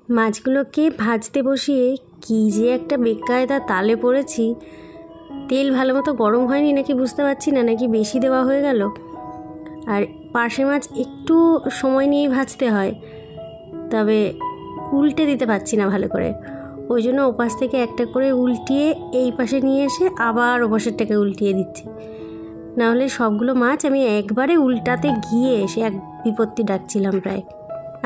মাছগুলোকে ভাজতে বসিয়ে কী যে একটা বেকায়দা তালে পড়েছি। তেল ভালো মতো গরম হয়নি নাকি বুঝতে পারছি না, নাকি বেশি দেওয়া হয়ে গেল। আর পার্শে মাছ একটু সময় নিয়েই ভাজতে হয়, তবে উল্টে দিতে পারছি না ভালো করে। ওই জন্য ওপাশ থেকে একটা করে উল্টিয়ে এই পাশে নিয়ে এসে আবার ওপাশেরটাকে উল্টিয়ে দিচ্ছি। নাহলে সবগুলো মাছ আমি একবারে উল্টাতে গিয়ে এসে এক বিপত্তি ডাকছিলাম প্রায়।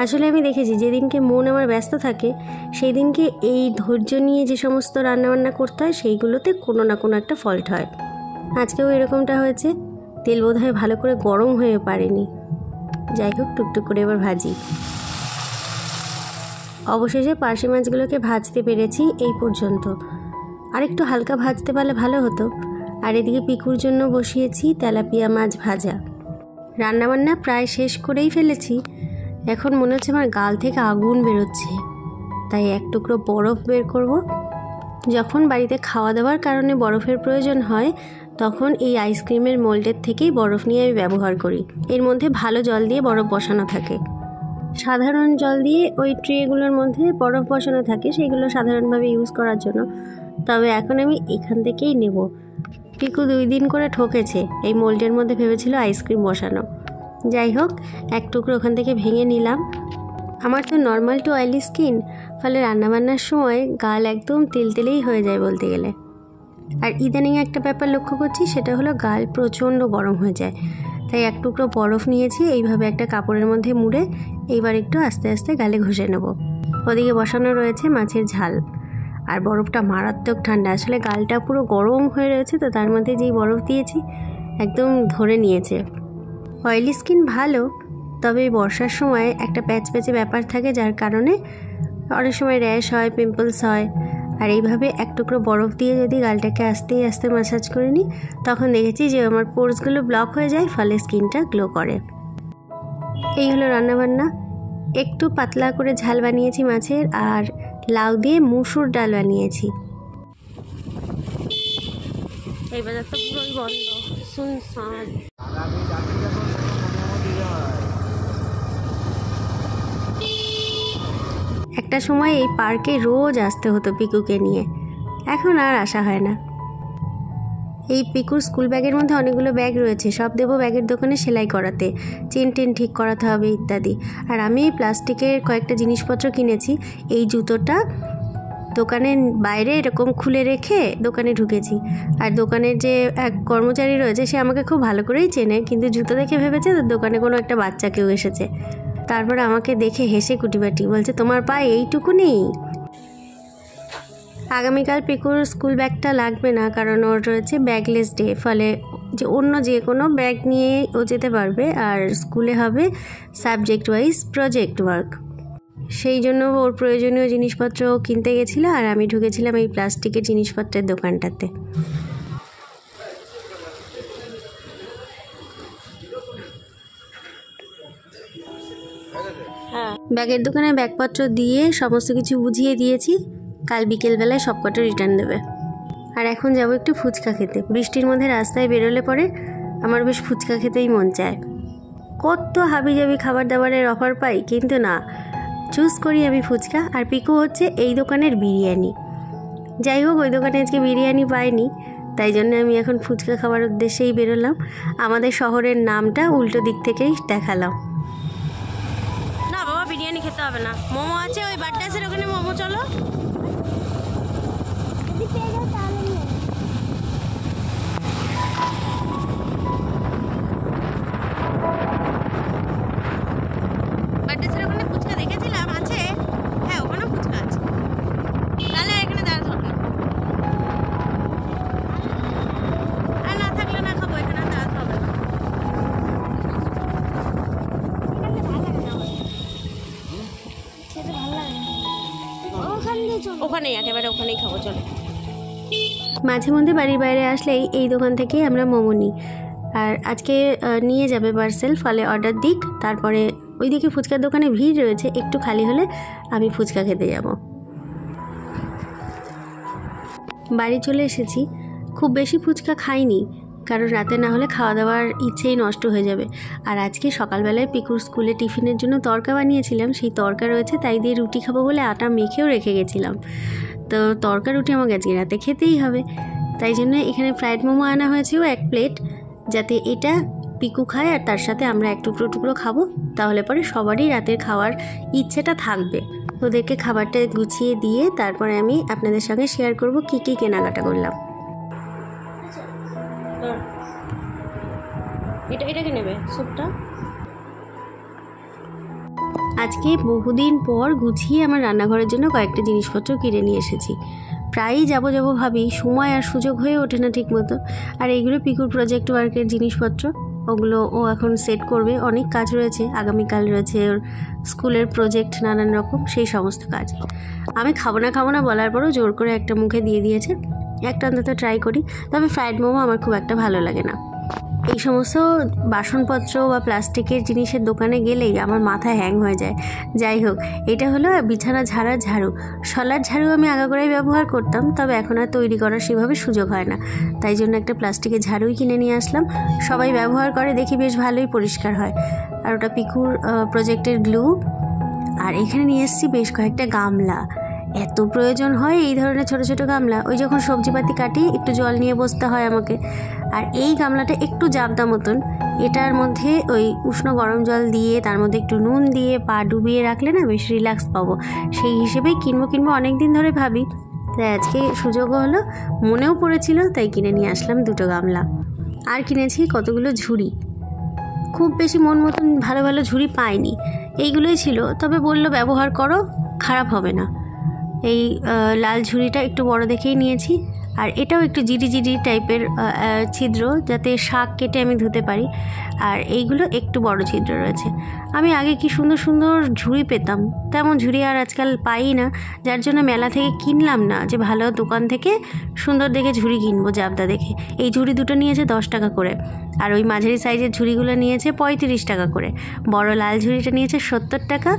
আসলে আমি দেখেছি যেদিনকে মন আমার ব্যস্ত থাকে সেই দিনকে এই ধৈর্য নিয়ে যে সমস্ত রান্নাবান্না করতে হয় সেইগুলোতে কোনো না কোনো একটা ফল্ট হয়। আজকেও এরকমটা হয়েছে। তেল বোধহয় ভালো করে গরম হয়ে পারেনি। যাই হোক, টুকটুক করে এবার ভাজি। অবশেষে পার্শে মাছগুলোকে ভাজতে পেরেছি এই পর্যন্ত। আর একটু হালকা ভাজতে পারলে ভালো হতো। আর এদিকে পিকুর জন্য বসিয়েছি তেলাপিয়া মাছ ভাজা। রান্নাবান্না প্রায় শেষ করেই ফেলেছি। এখন মনে হচ্ছে আমার গাল থেকে আগুন বেরোচ্ছে, তাই এক টুকরো বরফ বের করব। যখন বাড়িতে খাওয়া দাওয়ার কারণে বরফের প্রয়োজন হয় তখন এই আইসক্রিমের মোল্ডের থেকেই বরফ নিয়ে আমি ব্যবহার করি। এর মধ্যে ভালো জল দিয়ে বরফ বসানো থাকে। সাধারণ জল দিয়ে ওই ট্রেগুলোর মধ্যে বরফ বসানো থাকে, সেইগুলো সাধারণভাবে ইউজ করার জন্য। তবে এখন আমি এখান থেকেই নেব। পিকু 2 দিন করে ঠকেছে, এই মোল্ডের মধ্যে ভেবেছিল আইসক্রিম বসানো। যাই হোক, এক টুকরো ওখান থেকে ভেঙে নিলাম। আমার তো নর্মাল টু অয়েলি স্কিন, ফলে রান্নাবান্নার সময় গাল একদম তেলতেলেই হয়ে যায় বলতে গেলে। আর ইদানিং একটা ব্যাপার লক্ষ্য করছি, সেটা হলো গাল প্রচণ্ড গরম হয়ে যায়। তাই এক টুকরো বরফ নিয়েছি, এইভাবে একটা কাপড়ের মধ্যে মুড়ে এইবার একটু আস্তে আস্তে গালে ঘষে নেব। ওদিকে বসানো রয়েছে মাছের ঝাল, আর বরফটা মারাত্মক ঠান্ডা। আসলে গালটা পুরো গরম হয়ে রয়েছে, তো তার মধ্যে যেই বরফ দিয়েছি একদম ধরে নিয়েছে। অয়েলি স্কিন ভালো, তবে বর্ষার সময় একটা প্যাচপ্যাচে ব্যাপার থাকে, যার কারণে অনেক সময় র্যাশ হয়, পিম্পলস হয়। আর এইভাবে এক টুকরো বরফ দিয়ে যদি গালটাকে আস্তে আস্তে ম্যাসাজ করে নিই, তখন দেখেছি যে আমার পোরসগুলো ব্লক হয়ে যায়, ফলে স্কিনটা গ্লো করে। এই হলো রান্নাবান্না। একটু পাতলা করে ঝাল বানিয়েছি মাছের, আর লাউ দিয়ে মুসুর ডাল বানিয়েছি। এই বাজার তো পুরোই বন্ধ, শুনশান। একটা সময় এই পার্কে রোজ আসতে হতো পিকুকে নিয়ে, এখন আর আসা হয় না। এই পিকুর স্কুল ব্যাগের মধ্যে অনেকগুলো ব্যাগ রয়েছে, সব দেবো ব্যাগের দোকানে সেলাই করাতে, চেন টেন ঠিক করাতে হবে ইত্যাদি। আর আমি প্লাস্টিকের কয়েকটা জিনিসপত্র কিনেছি। এই জুতোটা দোকানের বাইরে এরকম খুলে রেখে দোকানে ঢুকেছি। আর দোকানের যে এক কর্মচারী রয়েছে, সে আমাকে খুব ভালো করেই চেনে, কিন্তু জুতো দেখে ভেবেছে তো দোকানে কোনো একটা বাচ্চা কেউ এসেছে। তারপর আমাকে দেখে হেসে কুটিবাটি বলছে, তোমার পায়ে এইটুকু নেই? আগামীকাল পিকুর স্কুল ব্যাগটা লাগবে না, কারণ ওর রয়েছে ব্যাগলেস ডে, ফলে যে অন্য যে কোনো ব্যাগ নিয়ে ও যেতে পারবে। আর স্কুলে হবে সাবজেক্ট ওয়াইজ প্রজেক্ট ওয়ার্ক, সেই জন্য ওর প্রয়োজনীয় জিনিসপত্র কিনতে গেছিল, আর আমি ঢুকেছিলাম এই প্লাস্টিকের জিনিসপত্রের দোকানটাতে। ব্যাগের দোকানে ব্যাগপত্র দিয়ে সমস্ত কিছু বুঝিয়ে দিয়েছি। কাল বিকেলবেলায় সব কটা রিটার্ন দেবে। আর এখন যাব একটু ফুচকা খেতে। বৃষ্টির মধ্যে রাস্তায় বেরোলে পরে আমার বেশ ফুচকা খেতেই মন চায়। কত হাবিজাবি খাবার দাবারের অফার পাই, কিন্তু না, চুজ করি আমি ফুচকা। আর পিকু হচ্ছে এই দোকানের বিরিয়ানি। যাই হোক, ওই দোকানে আজকে বিরিয়ানি পাইনি, তাই জন্য আমি এখন ফুচকা খাওয়ার উদ্দেশ্যেই বেরোলাম। আমাদের শহরের নামটা উল্টো দিক থেকেই দেখালাম। না বাবা, বিরিয়ানি খেতে হবে না, মোমো আছে ওই বাড্ডাসের ওখানে, মোমো চলো। বাড্ডাসের ওখানে ফুচকা দেখেছিলাম আছে, হ্যাঁ ওখানেও ফুচকা আছে। তাহলে এখানে দাঁড়াতে হবে আর না থাকলে না খাবো, এখানে দাঁড়াতে হবে। ওখানেই একেবারে ওখানেই খাবো, চলো। মাঝে মধ্যে বাড়ির বাইরে আসলেই এই দোকান থেকেই আমরা মোমো নিই। আর আজকে নিয়ে যাবে পার্সেল, ফলে অর্ডার দিক, তারপরে ওইদিকে ফুচকার দোকানে ভিড় রয়েছে, একটু খালি হলে আমি ফুচকা খেতে যাব। বাড়ি চলে এসেছি। খুব বেশি ফুচকা খাইনি, কারণ রাতে না হলে খাওয়া দাওয়ার ইচ্ছেই নষ্ট হয়ে যাবে। আর আজকে সকালবেলায় পিকুর স্কুলে টিফিনের জন্য তড়কা বানিয়েছিলাম, সেই তড়কা রয়েছে, তাই দিয়ে রুটি খাবো বলে আটা মেখেও রেখে গেছিলাম। তো তড়কা রুটি আমাকে আজকে রাতে খেতেই হবে, তাই জন্য এখানে ফ্রাইড মোমো আনা হয়েছেও 1 প্লেট, যাতে এটা পিকু খায় আর তার সাথে আমরা এক টুকরো টুকরো খাবো, তাহলে পরে সবারই রাতের খাওয়ার ইচ্ছেটা থাকবে। ওদেরকে খাবারটা গুছিয়ে দিয়ে তারপরে আমি আপনাদের সঙ্গে শেয়ার করব কী কী কেনাকাটা করলাম। এটাকে নেবে স্যুপটা। আজকে বহুদিন পর গুছিয়ে আমার রান্নাঘরের জন্য কয়েকটা জিনিসপত্র কিনে নিয়ে এসেছি। প্রায়ই যাবো ভাবি, সময় আর সুযোগ হয়ে ওঠে না ঠিক মতো। আর এইগুলো পিকুর প্রজেক্ট ওয়ার্কের জিনিসপত্র, ওগুলো ও এখন সেট করবে। অনেক কাজ রয়েছে, আগামীকাল রয়েছে ওর স্কুলের প্রজেক্ট, নানান রকম সেই সমস্ত কাজ। আমি খাবো না বলার পরও জোর করে একটা মুখে দিয়ে দিয়েছে। একটা অন্তত ট্রাই করি। তবে ফ্রাইড মোমো আমার খুব একটা ভালো লাগে না। এই সমস্ত বাসনপত্র বা প্লাস্টিকের জিনিসের দোকানে গেলেই আমার মাথা হ্যাং হয়ে যায়। যাই হোক, এটা হলো বিছানা ঝাড়ার ঝাড়ু। শলার ঝাড়ু আমি আগাগোড়াই ব্যবহার করতাম, তবে এখন আর তৈরি করার সেভাবে সুযোগ হয় না, তাই জন্য একটা প্লাস্টিকের ঝাড়ুই কিনে নিয়ে আসলাম। সবাই ব্যবহার করে, দেখি বেশ ভালোই পরিষ্কার হয়। আর ওটা পিকুর প্রজেক্টের গ্লু। আর এখানে নিয়ে এসেছি বেশ কয়েকটা গামলা। এত প্রয়োজন হয় এই ধরনের ছোট ছোট গামলা। ওই যখন সবজিপাতি কাটি একটু জল নিয়ে বসতে হয় আমাকে। আর এই গামলাটা একটু জাবদা মতন, এটার মধ্যে ওই উষ্ণ গরম জল দিয়ে তার মধ্যে একটু নুন দিয়ে পা ডুবিয়ে রাখলে না বেশ রিল্যাক্স পাবো। সেই হিসেবেই কিনবো অনেক দিন ধরে ভাবি, তাই আজকে সুযোগও হলো, মনেও পড়েছিল, তাই কিনে নিয়ে আসলাম 2টো গামলা। আর কিনেছি কতগুলো ঝুড়ি। খুব বেশি মন মতন ভালো ভালো ঝুড়ি পাইনি, এইগুলোই ছিল। তবে বললো ব্যবহার করো, খারাপ হবে না। এই লাল ঝুড়িটা একটু বড় দেখেই নিয়েছি। আর এটাও একটু জিডি টাইপের ছিদ্র, যাতে শাক কেটে আমি ধুতে পারি। আর এইগুলো একটু বড় ছিদ্র রয়েছে। আমি আগে কি সুন্দর সুন্দর ঝুড়ি পেতাম, তেমন ঝুড়ি আর আজকাল পাই না, যার জন্য মেলা থেকে কিনলাম না, যে ভালো দোকান থেকে সুন্দর দেখে ঝুড়ি কিনবো জাবদা দেখে। এই ঝুড়ি দুটো নিয়েছে 10 টাকা করে, আর ওই মাঝারি সাইজের ঝুড়িগুলো নিয়েছে 35 টাকা করে। বড় লাল ঝুড়িটা নিয়েছে 70 টাকা,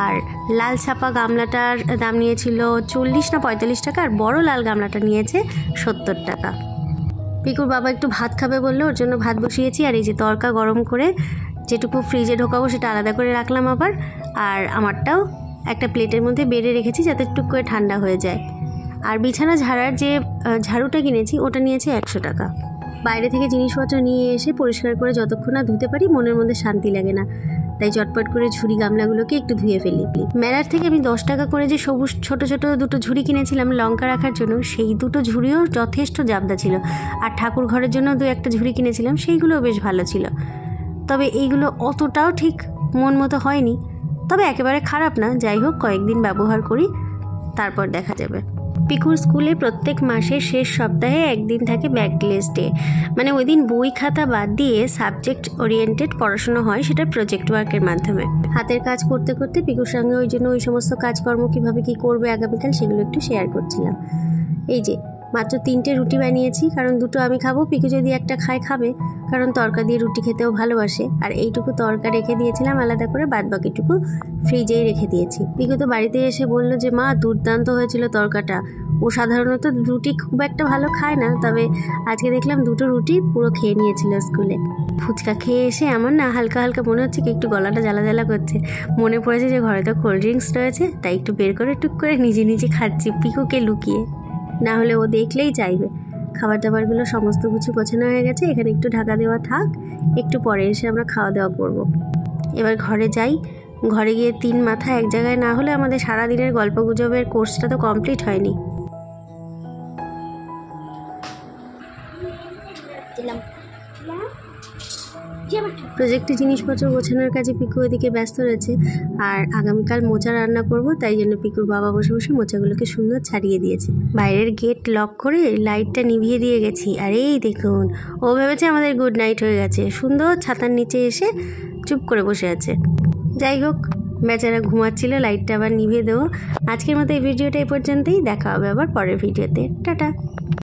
আর লাল ছাপা গামলাটার দাম নিয়েছিল 40 না 45 টাকা, আর বড় লাল গামলাটা নিয়েছে 70 টাকা। পিকুর বাবা একটু ভাত খাবে বললো, ওর জন্য ভাত বসিয়েছি। আর এই যে তড়কা গরম করে যেটুকু ফ্রিজে ঢোকাবো সেটা আলাদা করে রাখলাম আবার। আর আমারটাও একটা প্লেটের মধ্যে বেড়ে রেখেছি, যাতে টুক করে ঠান্ডা হয়ে যায়। আর বিছানা ঝাড়ার যে ঝাড়ুটা কিনেছি ওটা নিয়েছে 100 টাকা। বাইরে থেকে জিনিসপত্র নিয়ে এসে পরিষ্কার করে যতক্ষণ না ধুতে পারি মনের মধ্যে শান্তি লাগে না, তাই চটপট করে ঝুড়ি গামলাগুলোকে একটু ধুয়ে ফেলি। মেলার থেকে আমি 10 টাকা করে যে সবুজ ছোট ছোট 2টো ঝুড়ি কিনেছিলাম লঙ্কা রাখার জন্য, সেই 2টো ঝুড়িও যথেষ্ট জাবদা ছিল। আর ঠাকুর ঘরের জন্য 2-1টা ঝুড়ি কিনেছিলাম, সেইগুলোও বেশ ভালো ছিল। তবে এইগুলো অতটাও ঠিক মন মতো হয়নি, তবে একেবারে খারাপ না। যাই হোক, কয়েকদিন ব্যবহার করি, তারপর দেখা যাবে। পিকুর স্কুলে প্রত্যেক মাসের শেষ সপ্তাহে একদিন থাকে ব্যাকলেস ডে, মানে ওই দিন বই খাতা বাদ দিয়ে সাবজেক্ট ওরিয়েন্টেড পড়াশোনা হয়, সেটা প্রজেক্ট ওয়ার্কের মাধ্যমে। হাতের কাজ করতে করতে পিকুর সঙ্গে ওই জন্য ওই সমস্ত কাজকর্ম কীভাবে কী করবে আগামীকাল সেগুলো একটু শেয়ার করছিলাম। এই যে মাত্র 3টে রুটি বানিয়েছি, কারণ 2টো আমি খাবো, পিকু যদি একটা খাবে, কারণ তড়কা দিয়ে রুটি খেতেও ভালোবাসে। আর এইটুকু তড়কা রেখে দিয়েছিলাম আলাদা করে, বাদ বাকিটুকু ফ্রিজেই রেখে দিয়েছি। পিকু তো বাড়িতে এসে বলল যে মা দুর্দান্ত হয়েছিল তড়কাটা। ও সাধারণত রুটি খুব একটা ভালো খায় না, তবে আজকে দেখলাম 2টো রুটি পুরো খেয়ে নিয়েছিল স্কুলে। ফুচকা খেয়ে এসে আমার না হালকা হালকা মনে হচ্ছে কি একটু গলাটা জ্বালা করছে। মনে পড়েছে যে ঘরে তো কোল্ড ড্রিঙ্কস রয়েছে, তাই একটু বের করে টুক করে নিজে খাচ্ছি, পিকুকে লুকিয়ে, না হলে ও দেখলেই চাইবে। খাবার দাবারগুলো সমস্ত কিছু গোছানো হয়ে গেছে, এখানে একটু ঢাকা দেওয়া থাক, একটু পরে এসে আমরা খাওয়া দাওয়া করব। এবার ঘরে যাই। ঘরে গিয়ে 3 মাথা এক জায়গায় না হলে আমাদের সারাদিনের গল্প গুজবের কোর্সটা তো কমপ্লিট হয়নি। প্রজেক্টের জিনিসপত্র গোছানোর কাজে পিকু এদিকে ব্যস্ত রয়েছে। আর আগামীকাল মোচা রান্না করব, তাই জন্য পিকুর বাবা বসে বসে মোচাগুলোকে সুন্দর ছাড়িয়ে দিয়েছে। বাইরের গেট লক করে লাইটটা নিভিয়ে দিয়ে গেছি। আর এই দেখুন, ও ভেবেছে আমাদের গুড নাইট হয়ে গেছে, সুন্দর ছাতার নিচে এসে চুপ করে বসে আছে। যাই হোক, বেচারা ঘুমাচ্ছিল, লাইটটা আবার নিভিয়ে দেবো। আজকের মতো এই ভিডিওটা এই পর্যন্তই, দেখা হবে আবার পরের ভিডিওতে। টাটা।